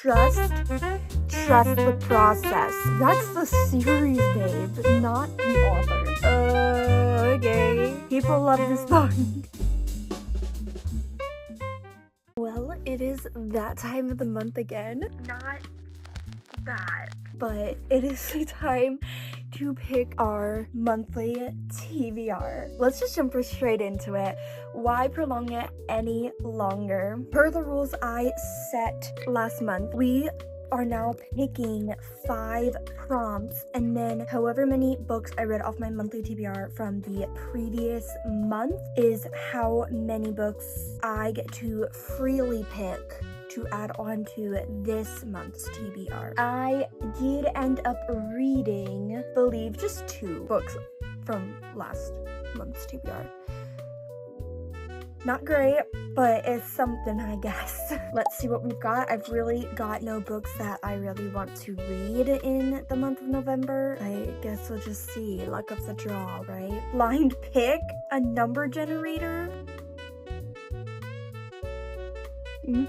trust the process. That's the series, babe, not the author. Okay. People love this book. Well, it is that time of the month again. Not that, but it is the time to pick our monthly TBR. Let's just jump straight into it. Why prolong it any longer? Per the rules I set last month, we are now picking 5 prompts, and then however many books I read off my monthly TBR from the previous month is how many books I get to freely pick to add on to this month's TBR. I did end up reading, I believe, just 2 books from last month's TBR. Not great, but it's something, I guess. Let's see what we've got. I've really got no books that I really want to read in the month of November. I guess we'll just see. Luck of the draw, right? Blind pick, a number generator.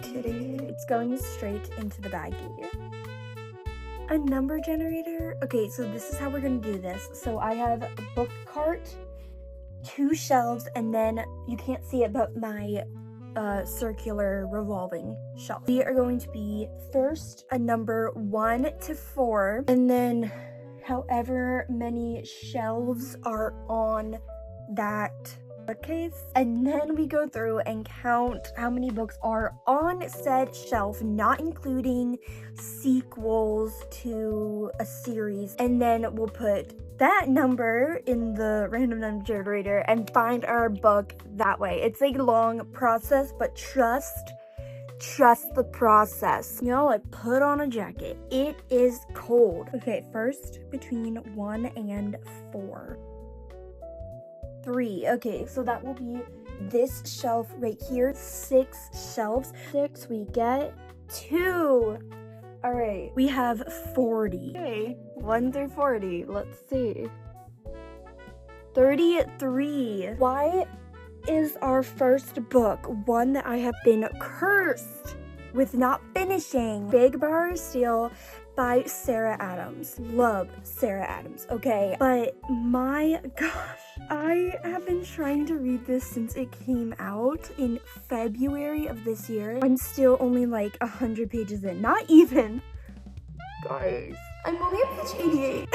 Kidding. It's going straight into the baggie. A number generator? Okay, so this is how we're gonna do this. So I have a book cart, 2 shelves, and then you can't see it, but my circular revolving shelf. We are going to be first a number 1 to 4, and then however many shelves are on that bookcase, and then we go through and count how many books are on said shelf, not including sequels to a series, and then we'll put that number in the random number generator and find our book that way. It's a long process, but trust the process. Y'all, I put on a jacket. It is cold. Okay, first between 1 and 4. 3. Okay, so that will be this shelf right here. 6 shelves. 6, we get 2. All right, we have 40. Okay, 1 through 40. Let's see. 33. Why is our first book one that I have been cursed with not finishing? Big Bar of Steel by Sarah Adams. Love Sarah Adams, okay? But my gosh, I have been trying to read this since it came out in February of this year. I'm still only like 100 pages in. Not even. Guys, I'm only at page 88.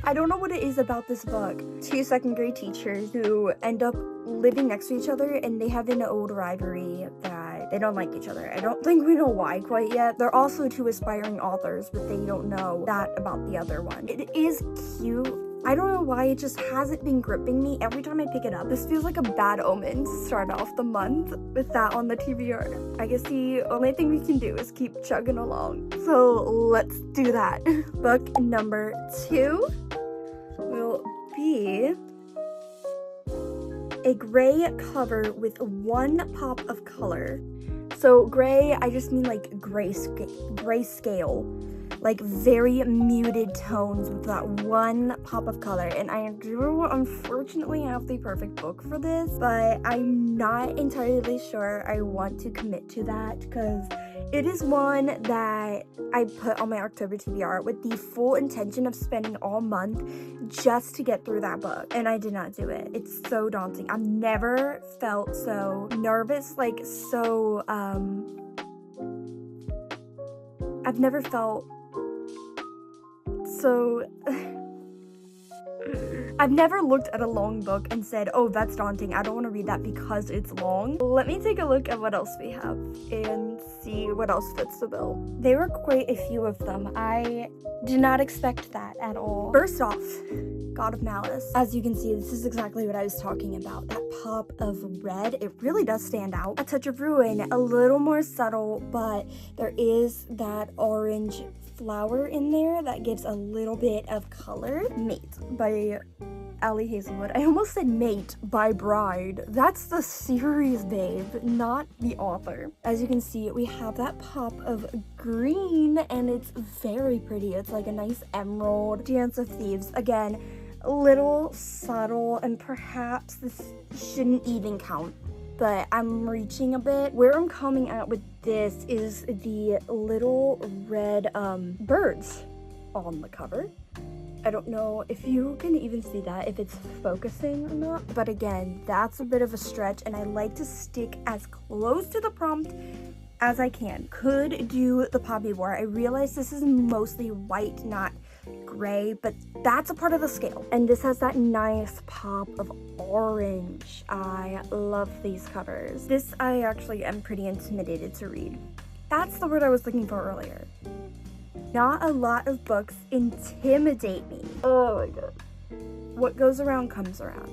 I don't know what it is about this book. 2 second grade teachers who end up living next to each other, and they have an old rivalry that they don't like each other. I don't think we know why quite yet. They're also 2 aspiring authors, but they don't know that about the other one. It is cute. I don't know why it just hasn't been gripping me every time I pick it up. This feels like a bad omen to start off the month with that on the TBR. I guess the only thing we can do is keep chugging along. So let's do that. Book number 2 will be a gray cover with 1 pop of color. So gray, I just mean like grayscale. Like very muted tones with that 1 pop of color. And I do unfortunately have the perfect book for this, but I'm not entirely sure I want to commit to that because it is one that I put on my October TBR with the full intention of spending all month just to get through that book, and I did not do it. It's so daunting. I've never felt so nervous, like so I've never felt so I've never looked at a long book and said, oh, that's daunting, I don't want to read that because it's long. Let me take a look at what else we have and see what else fits the bill. There were quite a few of them. I did not expect that at all. First off, God of Malice. As you can see, this is exactly what I was talking about. That pop of red, it really does stand out. A Touch of Ruin, a little more subtle, but there is that orange flower in there that gives a little bit of color. Mate by Allie Hazelwood. I almost said Mate by Bride. That's the series, babe, not the author. As you can see, we have that pop of green, and it's very pretty. It's like a nice emerald. Dance of Thieves, again, a little subtle, and perhaps this shouldn't even count, but I'm reaching a bit. Where I'm coming at with This is the little red birds on the cover. I don't know if you can even see that, if it's focusing or not, but again, that's a bit of a stretch, and I like to stick as close to the prompt as I can. Could do the poppy war. I realize this is mostly white, not gray, but that's a part of the scale. And this has that nice pop of orange. I love these covers. This I actually am pretty intimidated to read. That's the word I was looking for earlier. Not a lot of books intimidate me. Oh my god. What goes around comes around.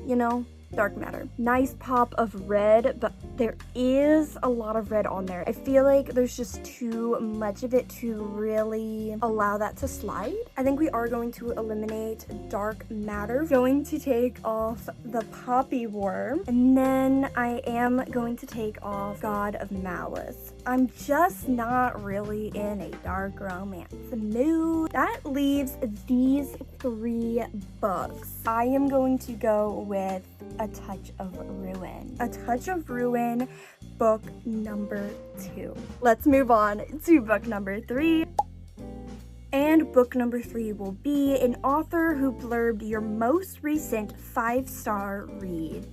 You know? Dark matter. Nice pop of red, but there is a lot of red on there. I feel like there's just too much of it to really allow that to slide. I think we are going to eliminate dark matter. Going to take off the poppy war, and then I am going to take off God of Malice. I'm just not really in a dark romance mood. That leaves these 3 books. I am going to go with A Touch of Ruin. A Touch of Ruin, book number 2. Let's move on to book number 3. And book number 3 will be an author who blurbed your most recent 5-star read.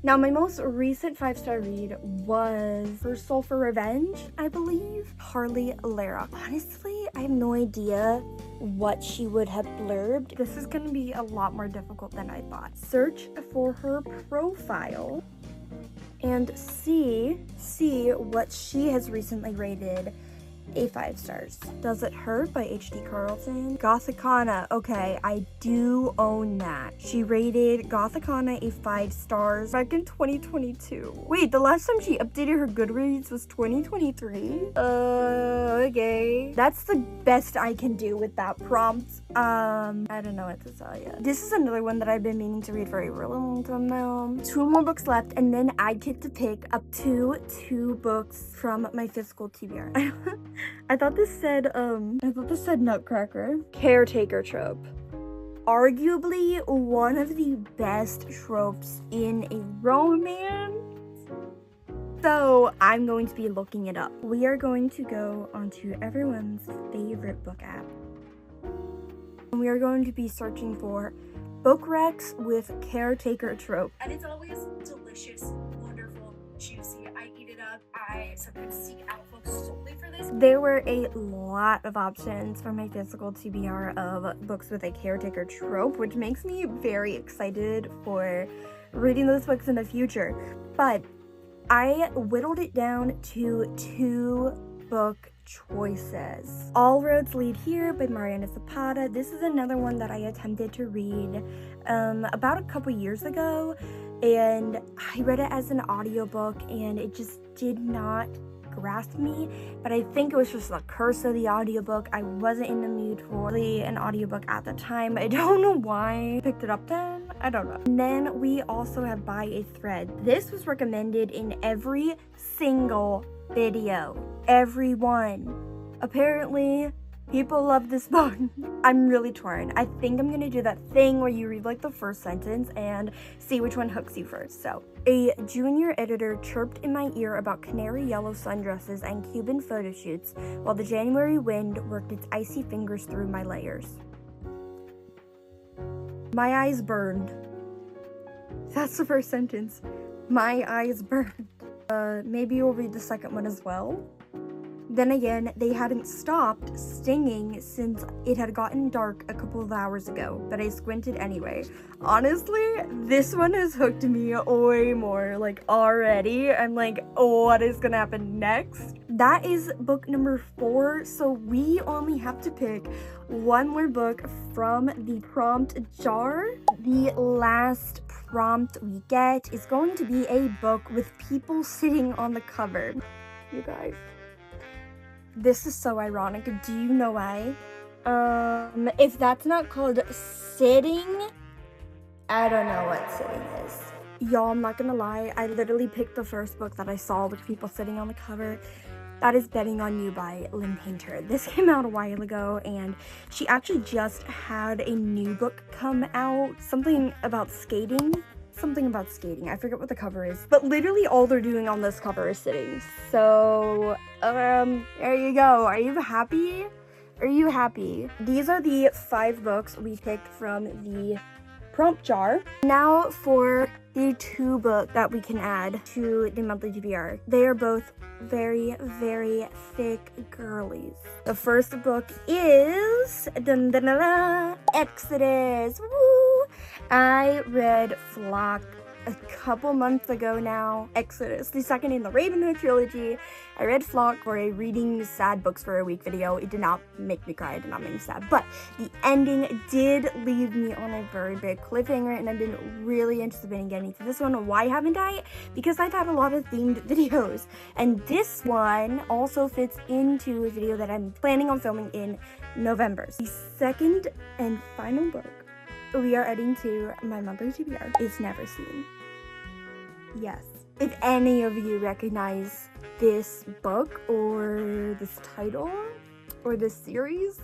Now, my most recent 5-star read was For Soul for Revenge, I believe. Harley Lara. Honestly, I have no idea what she would have blurbed. This is going to be a lot more difficult than I thought. Search for her profile and see what she has recently rated a 5 stars. Does It Hurt by H.D. Carlton. Gothicana. Okay, I do own that. She rated Gothicana a 5 stars back in 2022. Wait, the last time she updated her Goodreads was 2023? Okay. That's the best I can do with that prompt. I don't know what to tell you. This is another one that I've been meaning to read for a really long time now. 2 more books left, and then I get to pick up to 2 books from my physical TBR. I thought this said Nutcracker. Caretaker trope. Arguably one of the best tropes in a romance. So I'm going to be looking it up. We are going to go onto everyone's favorite book app. And we are going to be searching for book recs with caretaker trope. And it's always delicious, wonderful, juicy. I eat it up. I sometimes seek out books solely for this. There were a lot of options for my physical TBR of books with a caretaker trope, which makes me very excited for reading those books in the future. But I whittled it down to 2 book choices. All Roads Lead Here by Mariana Zapata. This is another one that I attempted to read about a couple years ago, and I read it as an audiobook and it just did not grasp me, but I think it was just the curse of the audiobook. I wasn't in the mood for an audiobook at the time. I don't know why I picked it up then. I don't know. And then we also have By a Thread. This was recommended in every single video. Everyone. Apparently, people love this book. I'm really torn. I think I'm gonna do that thing where you read like the first sentence and see which one hooks you first. So, a junior editor chirped in my ear about canary yellow sundresses and Cuban photo shoots while the January wind worked its icy fingers through my layers. My eyes burned. That's the first sentence. My eyes burned. Maybe you'll read the second one as well. Then again, they hadn't stopped stinging since it had gotten dark a couple of hours ago, but I squinted anyway. Honestly, this one has hooked me way more, like, already. I'm like, oh, what is gonna happen next? That is book number 4, so we only have to pick one more book from the prompt jar. The last prompt we get is going to be a book with people sitting on the cover. You guys. This is so ironic. Do you know why? If that's not called sitting, I don't know what sitting is. Y'all, I'm not gonna lie. I literally picked the first book that I saw with people sitting on the cover. That is Betting on You by Lynn Painter. This came out a while ago, and she actually just had a new book come out. Something about skating. something about skating. I forget what the cover is, but literally all they're doing on this cover is sitting. So, there you go. Are you happy? Are you happy? These are the 5 books we picked from the prompt jar. Now for the 2 books that we can add to the monthly TBR. They are both very, very thick girlies. The first book is dun, dun, dun, dun, Exodus. Woo! I read Flock a couple months ago now. Exodus, the second in the Raven Hood trilogy. I read Flock for a reading sad books for a week video. It did not make me cry, it did not make me sad, but the ending did leave me on a very big cliffhanger, and I've been really anticipating getting to this one. Why haven't I? Because I've had a lot of themed videos, and this one also fits into a video that I'm planning on filming in November. The second and final book we are adding to my monthly TBR is Never Seen. Yes. If any of you recognize this book or this title or this series,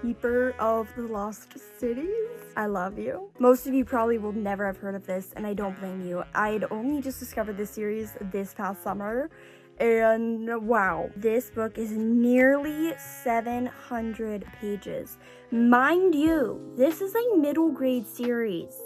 Keeper of the Lost Cities, I love you. Most of you probably will never have heard of this, and I don't blame you. I'd only just discovered this series this past summer, and wow, this book is nearly 700 pages. Mind you, this is a middle grade series.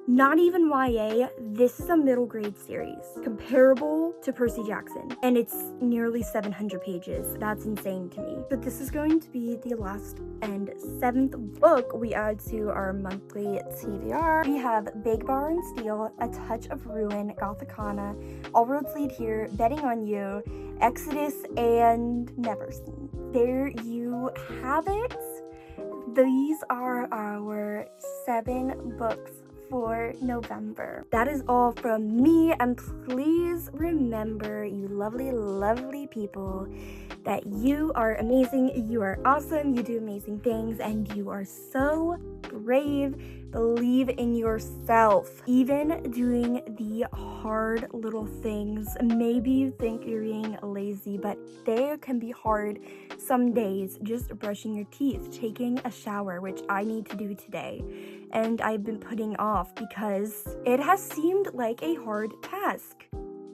Not even YA, this is a middle grade series, comparable to Percy Jackson, and it's nearly 700 pages. That's insane to me. But this is going to be the last and 7th book we add to our monthly TBR. We have Big Bar and Steel, A Touch of Ruin, Gothicana, All Roads Lead Here, Betting on You, Exodus, and Never Seen. There you have it. These are our 7 books for November. That is all from me, and please remember, you lovely, lovely people, that you are amazing, you are awesome, you do amazing things, and you are so brave. Believe in yourself. Even doing the hard little things. Maybe you think you're being lazy, but they can be hard some days. Just brushing your teeth, taking a shower, which I need to do today, and I've been putting off because it has seemed like a hard task.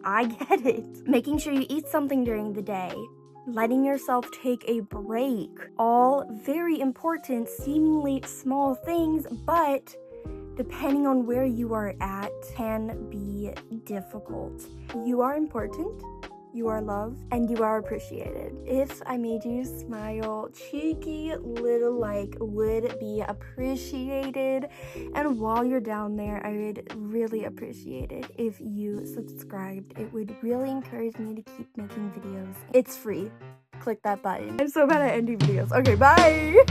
I get it. Making sure you eat something during the day. Letting yourself take a break. All very important, seemingly small things, but depending on where you are at, can be difficult. You are important, you are loved, and you are appreciated. If I made you smile, cheeky little like would be appreciated. And while you're down there, I would really appreciate it if you subscribed. It would really encourage me to keep making videos. It's free. Click that button. I'm so bad at ending videos. Okay, bye!